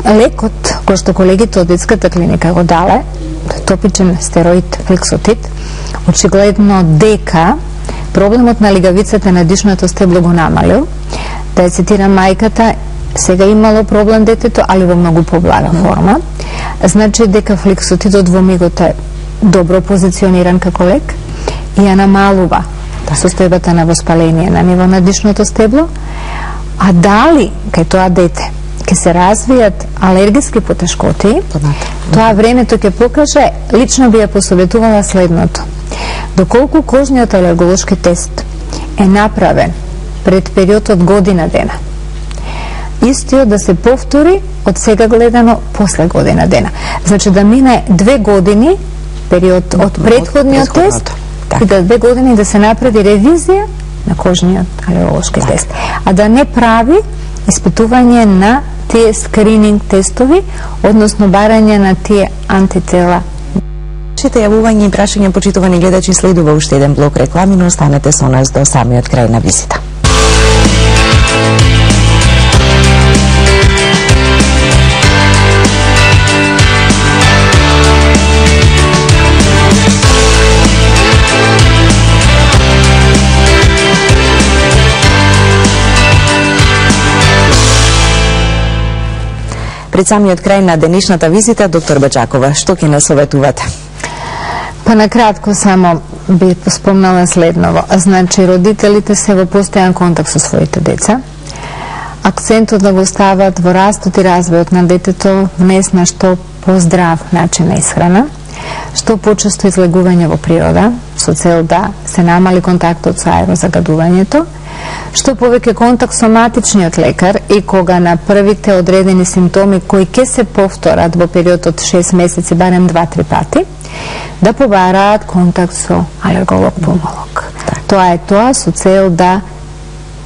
Лекот кој што колегите од детската клиника го дале, топичен стероид фликсотид, очигледно дека проблемот на лигавицата на дишното стебло го намалил. Да ја цитирам мајката, сега имало проблем детето, али во многу поблага форма. Значи дека фликсотидот во мигот е добро позициониран како лек и ја намалува состојбата на воспаление на ниво на дишното стебло. А дали кај тоа дете ќе се развијат алергиски потешкотии, тоа времето ќе покаже. Лично би ја посоветувала следното: доколку кожниот алерголошки тест е направен пред период од година дена, истиот да се повтори од сега гледано после година дена. Значи да мине 2 години период од претходниот тест и да 2 години да се направи ревизија на кожниот алерголошки тест, а да не прави испитување на тие скрининг тестови, односно барање на тие антитела. Вашите јавувања и прашања, почитувани гледачи, следува уште еден блок реклами, но останете со нас до самиот крај на визита. Пред самиот крај на денешната визита, доктор Бачакова, што ќе нас советувате? Па накратко само би спомнала следново. Значи, родителите се во постојан контакт со своите деца. акцентот да го стават во растот и развојот на детето внесна што поздрав начин на исхрана, што почесто излегување во природа, со цел да се намали контактот со аерозагадувањето, што повеќе контакт со матичниот лекар и кога на првите одредени симптоми кои ќе се повторат во период од 6 месеци барем 2-3 пати, да побараат контакт со алерголог-пулмолог. Тоа е тоа со цел да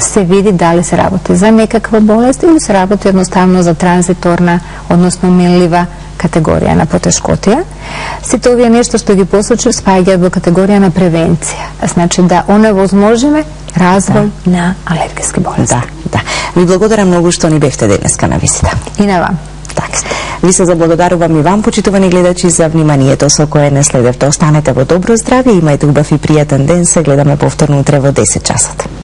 се види дали се работи за некаква болест или се работи едноставно за транзиторна, односно минлива категорија на потешкотија. Сите овие нешто што ги посочив спаѓаат во категорија на превенција. Значи да оневозможиме развој на алергиски болести. Да. Ви благодарам многу што ни бевте денеска на визита. И на вам. Така. Ви се заблагодарувам и вам, почитувани гледачи, за вниманието со кое не следевте. Останете во добро здравје, имајте убав и пријатен ден. Се гледаме повторно утре во 10 часот.